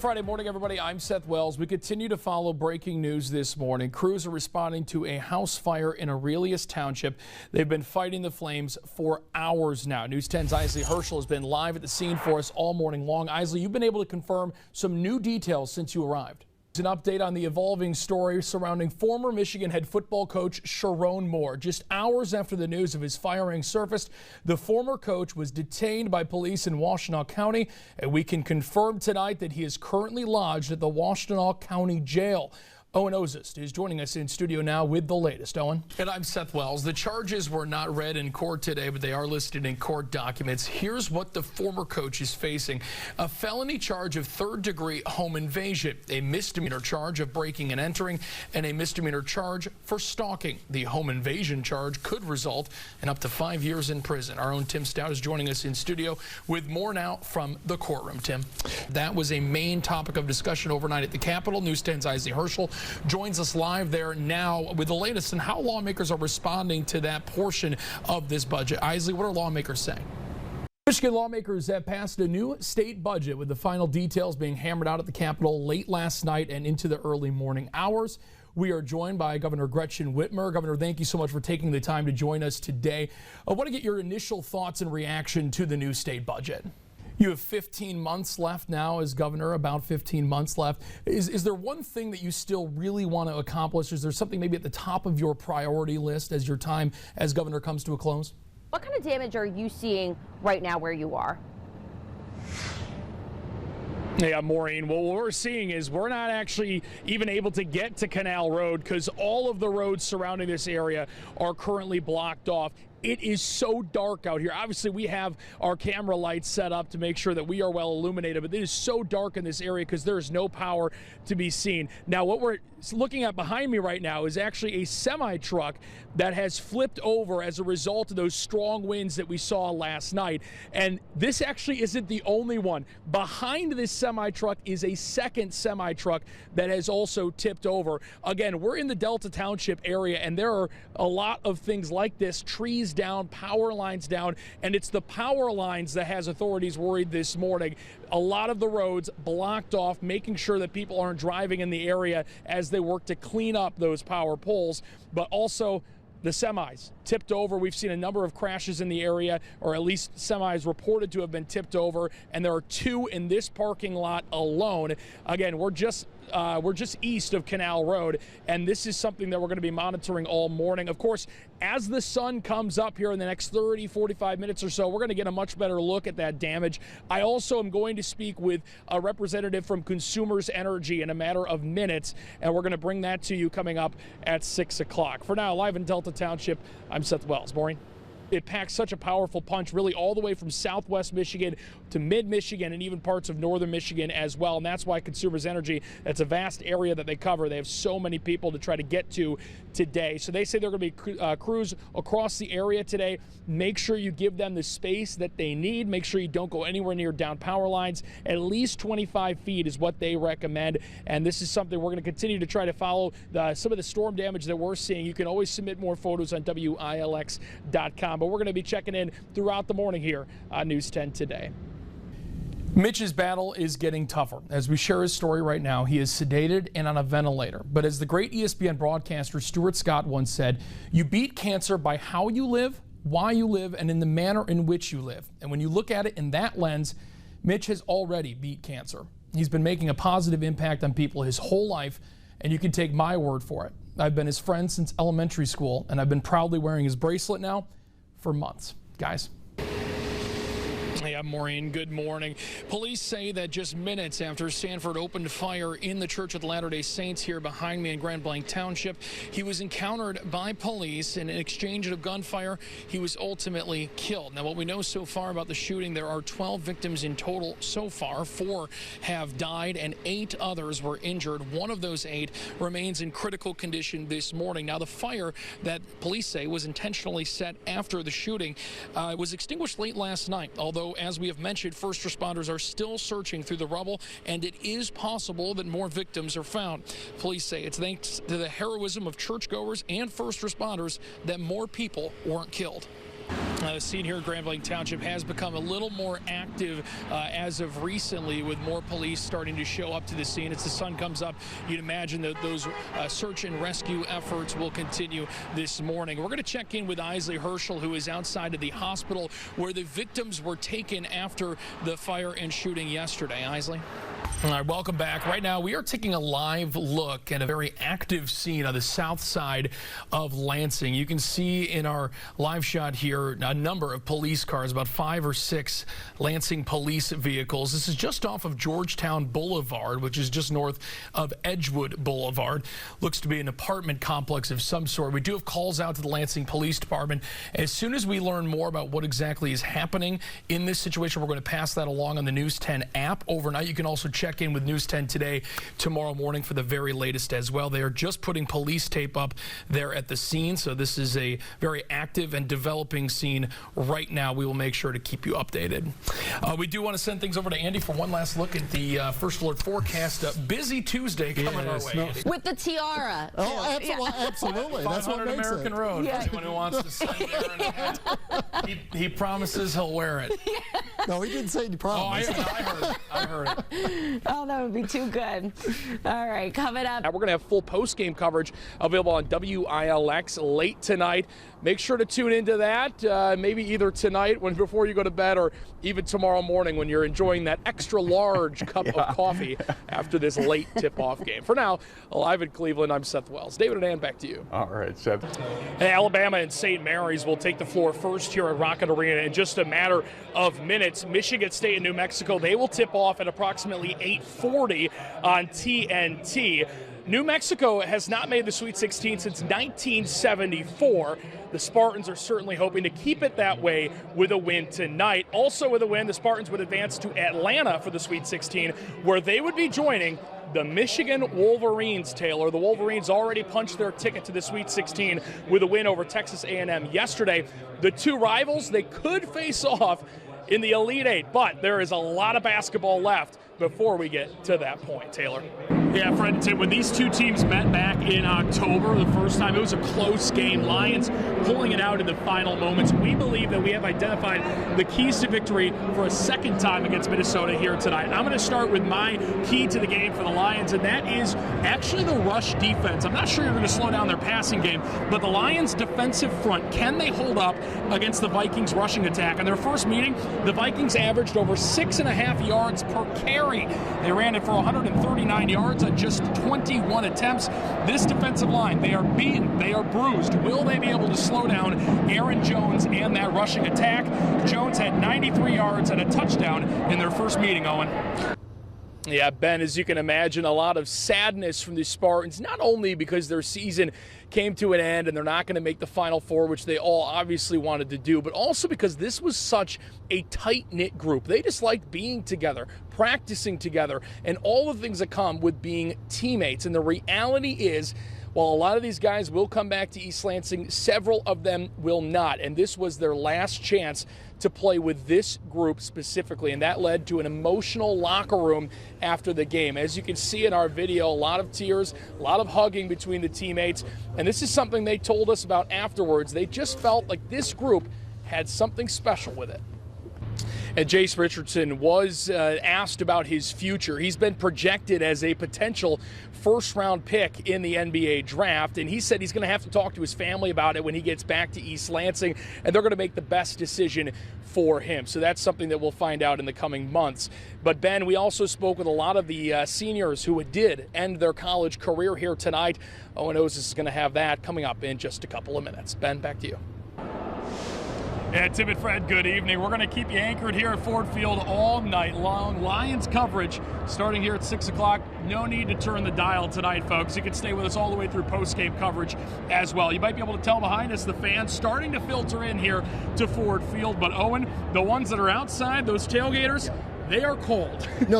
Friday morning, everybody. I'm Seth Wells. We continue to follow breaking news this morning. Crews are responding to a house fire in Aurelius Township. They've been fighting the flames for hours now. News 10's Isley Herschel has been live at the scene for us all morning long. Isley, you've been able to confirm some new details since you arrived. An update on the evolving story surrounding former Michigan head football coach Sharon Moore. Just hours after the news of his firing surfaced, the former coach was detained by police in Washtenaw County, and we can confirm tonight that he is currently lodged at the Washtenaw County Jail. Owen Ozist is joining us in studio now with the latest. Owen. And I'm Seth Wells. The charges were not read in court today, but they are listed in court documents. Here's what the former coach is facing: a felony charge of third-degree home invasion, a misdemeanor charge of breaking and entering, and a misdemeanor charge for stalking. The home invasion charge could result in up to 5 years in prison. Our own Tim Stout is joining us in studio with more now from the courtroom. Tim, that was a main topic of discussion overnight at the Capitol. News 10's Isley Herschel joins us live there now with the latest and how lawmakers are responding to that portion of this budget. Isley, what are lawmakers saying? Michigan lawmakers have passed a new state budget with the final details being hammered out at the Capitol late last night and into the early morning hours. We are joined by Governor Gretchen Whitmer. Governor, thank you so much for taking the time to join us today. I want to get your initial thoughts and reaction to the new state budget. You have 15 months left now as governor, about 15 months left. Is there one thing that you still really want to accomplish? Is there something maybe at the top of your priority list as your time as governor comes to a close? What kind of damage are you seeing right now where you are? Yeah, Maureen, well, what we're seeing is we're not actually even able to get to Canal Road because all of the roads surrounding this area are currently blocked off. It is so dark out here. Obviously, we have our camera lights set up to make sure that we are well illuminated, but it is so dark in this area because there is no power to be seen. Now, what we're looking at behind me right now is actually a semi-truck that has flipped over as a result of those strong winds that we saw last night. And this actually isn't the only one. Behind this semi-truck is a second semi-truck that has also tipped over. Again, we're in the Delta Township area, and there are a lot of things like this: trees down, power lines down, and it's the power lines that has authorities worried this morning. A lot of the roads blocked off, making sure that people aren't driving in the area as they work to clean up those power poles, but also the semis tipped over. We've seen a number of crashes in the area, or at least semis reported to have been tipped over, and there are 2 in this parking lot alone. Again, we're just east of Canal Road, and this is something that we're going to be monitoring all morning. Of course, as the sun comes up here in the next 30, 45 minutes or so, we're going to get a much better look at that damage. I also am going to speak with a representative from Consumers Energy in a matter of minutes, and we're going to bring that to you coming up at 6 o'clock. For now, live in Delta Township, I'm Seth Wells. Maureen? It packs such a powerful punch, really all the way from southwest Michigan to mid-Michigan and even parts of northern Michigan as well. And that's why Consumers Energy, that's a vast area that they cover. They have so many people to try to get to today. So they say they're going to be crews across the area today. Make sure you give them the space that they need. Make sure you don't go anywhere near down power lines. At least 25 feet is what they recommend. And this is something we're going to continue to try to follow some of the storm damage that we're seeing. You can always submit more photos on WILX.com. But we're going to be checking in throughout the morning here on News 10 today. Mitch's battle is getting tougher. As we share his story right now, he is sedated and on a ventilator. But as the great ESPN broadcaster Stuart Scott once said, you beat cancer by how you live, why you live, and in the manner in which you live. And when you look at it in that lens, Mitch has already beat cancer. He's been making a positive impact on people his whole life, and you can take my word for it. I've been his friend since elementary school, and I've been proudly wearing his bracelet now for months. Guys. Hey, I'm Maureen. Good morning. Police say that just minutes after Sanford opened fire in the Church of the Latter-day Saints here behind me in Grand Blanc Township, he was encountered by police in an exchange of gunfire. He was ultimately killed. Now, what we know so far about the shooting, there are 12 victims in total so far. 4 have died and 8 others were injured. One of those 8 remains in critical condition this morning. Now, the fire that police say was intentionally set after the shooting was extinguished late last night, although as we have mentioned, first responders are still searching through the rubble, and it is possible that more victims are found. Police say it's thanks to the heroism of churchgoers and first responders that more people weren't killed. The scene here in Grand Blanc Township has become a little more active as of recently, with more police starting to show up to the scene. As the sun comes up, you'd imagine that those search and rescue efforts will continue this morning. We're going to check in with Isley Herschel, who is outside of the hospital where the victims were taken after the fire and shooting yesterday. Isley? All right, welcome back. Right now, we are taking a live look at a very active scene on the south side of Lansing. You can see in our live shot here a number of police cars, about 5 or 6 Lansing police vehicles. This is just off of Georgetown Boulevard, which is just north of Edgewood Boulevard. Looks to be an apartment complex of some sort. We do have calls out to the Lansing Police Department. As soon as we learn more about what exactly is happening in this situation, we're going to pass that along on the News 10 app overnight. You can also check in with News 10 today, tomorrow morning for the very latest as well. They are just putting police tape up there at the scene, so this is a very active and developing scene right now. We will make sure to keep you updated. We do want to send things over to Andy for one last look at the First Alert forecast. Busy Tuesday coming our way. Andy. With the tiara. Oh, absolutely. That's what makes American it. Road. Yeah. Anyone who wants to send Aaron a hat, he promises he'll wear it. No, he didn't say he promised. Oh, I heard it. Oh, that would be too good. All right, coming up. We're going to have full post-game coverage available on WILX late tonight. Make sure to tune into that, maybe either tonight before you go to bed, or even tomorrow morning when you're enjoying that extra large cup of coffee after this late tip-off game. For now, live in Cleveland, I'm Seth Wells. David and Ann, back to you. All right, Seth. Alabama and St. Mary's will take the floor first here at Rocket Arena in just a matter of minutes. Michigan State and New Mexico, they will tip off at approximately 8:40 on TNT. New Mexico has not made the Sweet 16 since 1974. The Spartans are certainly hoping to keep it that way with a win tonight. Also with a win, the Spartans would advance to Atlanta for the Sweet 16, where they would be joining the Michigan Wolverines, Taylor. The Wolverines already punched their ticket to the Sweet 16 with a win over Texas A&M yesterday. The two rivals, they could face off in the Elite Eight, but there is a lot of basketball left before we get to that point, Taylor. Yeah, Fred and Tim, when these two teams met back in October, the first time, it was a close game. Lions pulling it out in the final moments. We believe that we have identified the keys to victory for a second time against Minnesota here tonight. I'm going to start with my key to the game for the Lions, and that is actually the rush defense. I'm not sure you're going to slow down their passing game, but the Lions' defensive front, can they hold up against the Vikings' rushing attack? In their first meeting, the Vikings averaged over 6.5 yards per carry. They ran it for 139 yards on just 21 attempts. This defensive line, they are beaten, they are bruised. Will they be able to slow down Aaron Jones and that rushing attack? Jones had 93 yards and a touchdown in their first meeting, Owen. Yeah, Ben, as you can imagine, a lot of sadness from the Spartans, not only because their season came to an end and they're not going to make the Final Four, which they all obviously wanted to do, but also because this was such a tight-knit group. They just liked being together, practicing together, and all the things that come with being teammates. And the reality is, while a lot of these guys will come back to East Lansing, several of them will not. And this was their last chance to play with this group specifically, and that led to an emotional locker room after the game. As you can see in our video, a lot of tears, a lot of hugging between the teammates, and this is something they told us about afterwards. They just felt like this group had something special with it. And Jace Richardson was asked about his future. He's been projected as a potential first-round pick in the NBA draft, and he said he's going to have to talk to his family about it when he gets back to East Lansing, and they're going to make the best decision for him. So that's something that we'll find out in the coming months. But, Ben, we also spoke with a lot of the seniors who did end their college career here tonight. Owen Osis is going to have that coming up in just a couple of minutes. Ben, back to you. Yeah, Tim and Fred, good evening. We're going to keep you anchored here at Ford Field all night long. Lions coverage starting here at 6 o'clock. No need to turn the dial tonight, folks. You can stay with us all the way through post-game coverage as well. You might be able to tell behind us the fans starting to filter in here to Ford Field. But, Owen, the ones that are outside, those tailgaters, they are cold. No,